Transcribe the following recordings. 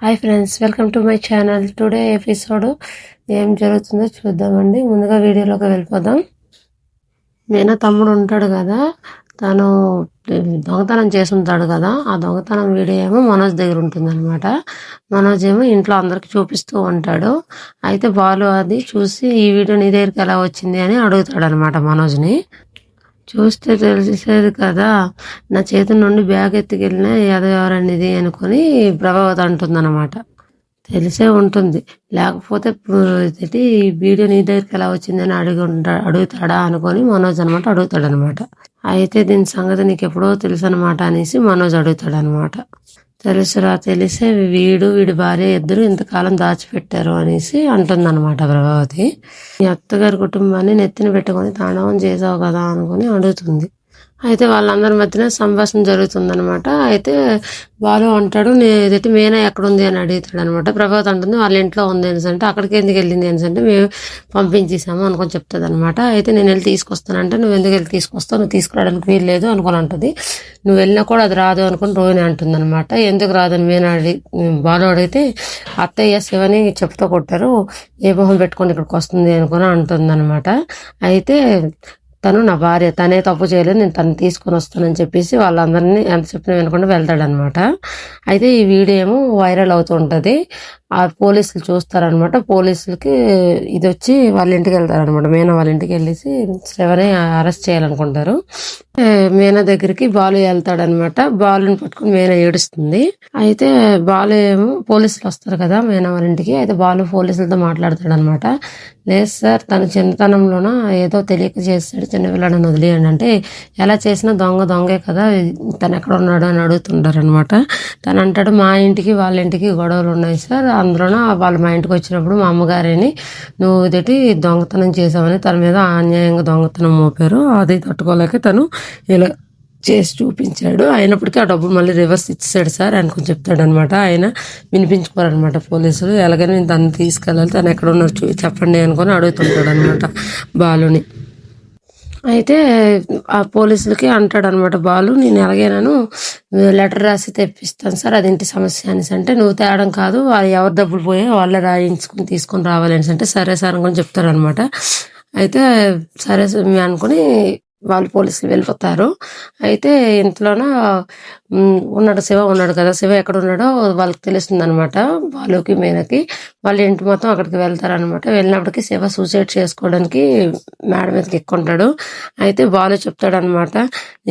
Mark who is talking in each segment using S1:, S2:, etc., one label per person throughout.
S1: Hi friends, welcome to my channel. Today episode ఏం జరుగుతుందో చూద్దామండి. ముందుగా వీడియోలోకి వెళ్ళిపోదాం. మీనా తమ్ముడు ఉంటాడు కదా, తను దొంగతనం చేసి ఉంటాడు కదా, ఆ దొంగతనం వీడియో ఏమో మనోజ్ దగ్గర ఉంటుందన్నమాట. మనోజ్ ఏమో ఇంట్లో అందరికి చూపిస్తూ ఉంటాడు. అయితే బాలు అది చూసి ఈ వీడియో నీ దగ్గరికి ఎలా వచ్చింది అని అడుగుతాడు అనమాట మనోజ్ని. చూస్తే తెలిసేది కదా, నా చేతి నుండి బ్యాగ్ ఎత్తుకెళ్ళిన ఎవరనేది అనుకుని ప్రభావతి అంటుందన్నమాట. తెలిసే ఉంటుంది, లేకపోతే ఈ వీడియో నీ దగ్గరికి ఎలా వచ్చిందని అడుగుతాడా అనుకొని మనోజ్ అనమాట అడుగుతాడనమాట. అయితే దీని సంగతి నీకు ఎప్పుడో తెలుసు అనమాట అనేసి మనోజ్ అడుగుతాడనమాట. తెలుసురా, తెలిసే వీడి భార్య ఇద్దరు ఇంతకాలం దాచిపెట్టారు అనేసి అంటుందన్నమాట ప్రభావతి. మీ అత్తగారి కుటుంబాన్ని నెత్తిన పెట్టుకొని తాండవం చేసావు కదా అనుకుని అడుగుతుంది. అయితే వాళ్ళందరి మధ్యన సంభాషణ జరుగుతుందనమాట. అయితే బాలు అంటాడు, నేనైతే మీనా ఎక్కడుంది అని అడుగుతాడు అనమాట. ప్రభావతి అంటుంది వాళ్ళ ఇంట్లో ఉంది అనేసి అంటే, అక్కడికి ఎందుకు వెళ్ళింది అనేసి అంటే, మేము పంపించేసాము అనుకొని చెప్తుంది అనమాట. అయితే నేను వెళ్ళి తీసుకొస్తానంటే, నువ్వు ఎందుకు వెళ్ళి తీసుకొస్తావు, నువ్వు తీసుకురావడానికి వీలు లేదు అనుకొని అంటుంది. నువ్వు వెళ్ళినా కూడా అది రాదు అనుకుని రోహిణి అంటుంది అనమాట. ఎందుకు రాదని మీనా బాలు అడిగితే, అత్తయ్య శివని చెప్తూ కొట్టారు, ఏ మొహం పెట్టుకొని ఇక్కడికి వస్తుంది అనుకుని అంటుంది అనమాట. అయితే తను నా భార్య, తనే తప్పు చేయలేదు, నేను తను తీసుకొని వస్తానని చెప్పేసి వాళ్ళందరినీ ఎంత చెప్పినా వినకుండా వెళ్తాడనమాట. అయితే ఈ వీడియో ఏమో వైరల్ అవుతూ ఉంటుంది. ఆ పోలీసులు చూస్తారనమాట. పోలీసులకి ఇది వచ్చి వాళ్ళ ఇంటికి వెళ్తారనమాట. మీనా వాళ్ళ ఇంటికి వెళ్ళేసి శ్రవణి అరెస్ట్ చేయాలనుకుంటారు. మీనా దగ్గరికి బాలు వెళ్తాడనమాట. బాలుని పట్టుకుని మీనా ఏడుస్తుంది. అయితే బాలు ఏమో పోలీసులు వస్తారు కదా మీనా వాళ్ళ ఇంటికి. అయితే బాలు పోలీసులతో మాట్లాడతాడనమాట. లేదు సార్, తన చిన్నతనంలోన ఏదో తెలియక చేస్తాడు, చిన్నపిల్లాడని వదిలేయండి అంటే, ఎలా చేసినా దొంగే కదా, తను ఎక్కడ ఉన్నాడు అని అడుగుతుంటారు అనమాట. తను అంటాడు, మా ఇంటికి వాళ్ళ ఇంటికి గొడవలు ఉన్నాయి సార్, అందులోన వాళ్ళు మా ఇంటికి వచ్చినప్పుడు మా అమ్మగారిని నువ్వు ఇదేటి దొంగతనం చేసావని తన మీద అన్యాయంగా దొంగతనం మోపారు. అది తట్టుకోలేక తను ఇలా చేసి చూపించాడు. అయినప్పటికీ ఆ డబ్బులు మళ్ళీ రివర్స్ ఇచ్చాడు సార్ అనుకుని చెప్తాడు అనమాట. ఆయన వినిపించుకోరనమాట పోలీసులు. ఎలాగైనా నేను తను తీసుకెళ్ళాలి, తను ఎక్కడ ఉన్నారు చెప్పండి అనుకొని అడుగుతుంటాడు అనమాట బాలుని. అయితే ఆ పోలీసులకి అంటాడు అనమాట బాలు, నేను ఎలాగైనాను లెటర్ రాసి తెప్పిస్తాను సార్, అది ఇంటి సమస్య అనేసి అంటే, నువ్వు తేడం కాదు, ఎవరు డబ్బులు పోయో వాళ్ళే రాయించుకుని తీసుకొని రావాలి అనేసి అంటే, సరే సార్ అనుకొని చెప్తారనమాట. అయితే సరే అనుకుని వాళ్ళు పోలీసులు వెళ్ళిపోతారు. అయితే ఇంట్లోన ఉన్నాడు శివ ఉన్నాడు కదా, శివ ఎక్కడ ఉన్నాడో వాళ్ళకి తెలుస్తుంది అనమాట. బాలుకి మీనకి వాళ్ళ ఇంటి మొత్తం అక్కడికి వెళ్తారనమాట. వెళ్ళినప్పటికీ శివ సూసైడ్ చేసుకోవడానికి మేడ మీదకి ఎక్కుంటాడు. అయితే బాలు చెప్తాడనమాట,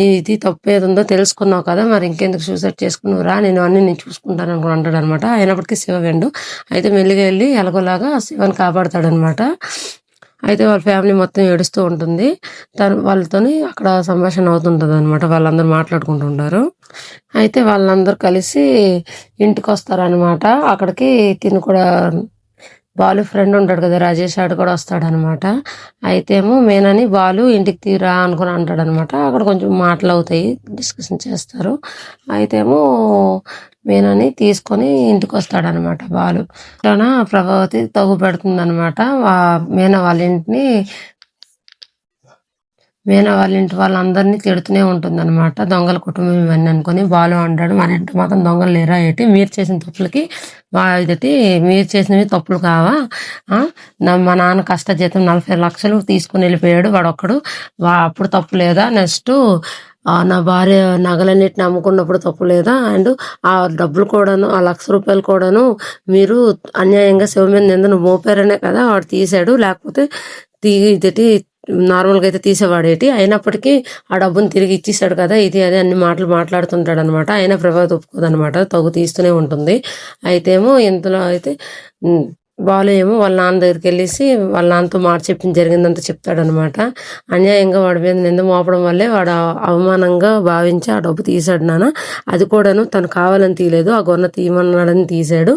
S1: ఇది తప్పు ఏది ఉందో తెలుసుకున్నావు కదా, మరి ఇంకెందుకు సూసైడ్ చేసుకున్నావు రా, నేను అన్ని నేను చూసుకుంటాను అనుకుని అంటాడు అనమాట. అయినప్పటికీ శివ వెండు. అయితే మెల్లిగా వెళ్ళి ఎలాగోలాగా శివని కాపాడతాడనమాట. అయితే వాళ్ళ ఫ్యామిలీ మొత్తం ఏడుస్తూ ఉంటుంది. వాళ్ళతోని అక్కడ సంభాషణ అవుతుంటుంది అనమాట. వాళ్ళందరూ మాట్లాడుకుంటుంటారు. అయితే వాళ్ళందరూ కలిసి ఇంటికి వస్తారనమాట. అక్కడికి తిని కూడా బాలు ఫ్రెండ్ ఉంటాడు కదా రాజేష్, ఆడు కూడా వస్తాడనమాట. అయితే ఏమో మీనాని బాలు ఇంటికి తీరా అనుకుని అంటాడనమాట. అక్కడ కొంచెం మాటలు అవుతాయి, డిస్కషన్ చేస్తారు. అయితే ఏమో మీనాని తీసుకొని ఇంటికి వస్తాడనమాట బాలు. అలా ప్రభావతి తగు పెడుతుంది అనమాట. మీనా వాళ్ళ ఇంటి వాళ్ళందరినీ తిడుతూనే ఉంటుంది అనమాట. దొంగల కుటుంబం ఇవన్నీ అనుకుని బాలు అంటాడు, మన ఇంటి మాత్రం దొంగలు లేరా ఏంటి, మీరు చేసిన తప్పులకి ఇదైతే మీరు చేసినవి తప్పులు కావా, మా నాన్న కష్టజీతం 40 లక్షలు తీసుకుని వెళ్ళిపోయాడు వాడొక్కడు, అప్పుడు తప్పు లేదా, నెక్స్ట్ నా భార్య నగలన్నిటిని అమ్ముకున్నప్పుడు తప్పు లేదా, అండ్ ఆ డబ్బులు కూడాను ఆ 1,00,000 రూపాయలు కూడాను మీరు అన్యాయంగా శివ మీద నిందను మోపారనే కదా వాడు తీసాడు, లేకపోతే ఇదేటి నార్మల్గా అయితే తీసేవాడేటి, అయినప్పటికీ ఆ డబ్బుని తిరిగి ఇచ్చేసాడు కదా, ఇది అదే అన్ని మాటలు మాట్లాడుతుంటాడు అనమాట. అయినా ప్రభావితం ఒప్పుకోదనమాట, తగు తీస్తూనే ఉంటుంది. అయితే ఏమో ఇంతలో అయితే బాలు ఏమో వాళ్ళ నాన్న దగ్గరికి వెళ్ళేసి వాళ్ళ నాన్నతో మాట చెప్పింది జరిగిందంతా చెప్తాడనమాట. అన్యాయంగా వాడి మీద నింద మోపడం వల్లే వాడు అవమానంగా భావించి ఆ డబ్బు తీసాడు నాన్న, అది కూడాను తను కావాలని తీయలేదు, ఆ గొన్న తీయమన్నాడని తీసాడు,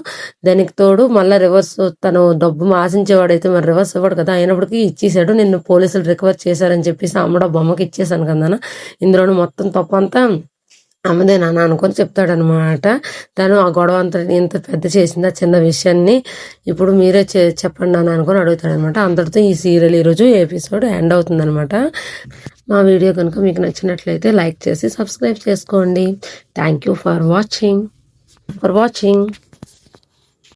S1: దానికి తోడు మళ్ళీ రివర్స్ తను డబ్బు ఆశించేవాడైతే మరి రివర్స్ ఇవ్వడు కదా, అయినప్పటికీ ఇచ్చేసాడు, నిన్ను పోలీసులు రికవర్ చేశారని చెప్పేసి అమ్మడ బొమ్మకి ఇచ్చేసాను కదా, ఇందులోనూ మొత్తం తప్పు అంతా అమ్మదే నాన్న అనుకొని చెప్తాడనమాట. తను ఆ గొడవ అంతా ఇంత పెద్ద చేసింది ఆ చిన్న విషయాన్ని ఇప్పుడు మీరే చెప్పండి నాన్న అనుకొని అడుగుతాడనమాట. అంతటితో ఈ సీరియల్ ఈరోజు ఎపిసోడ్ ఎండ్ అవుతుందనమాట. మా వీడియో కనుక మీకు నచ్చినట్లయితే లైక్ చేసి సబ్స్క్రైబ్ చేసుకోండి. Thank you for watching.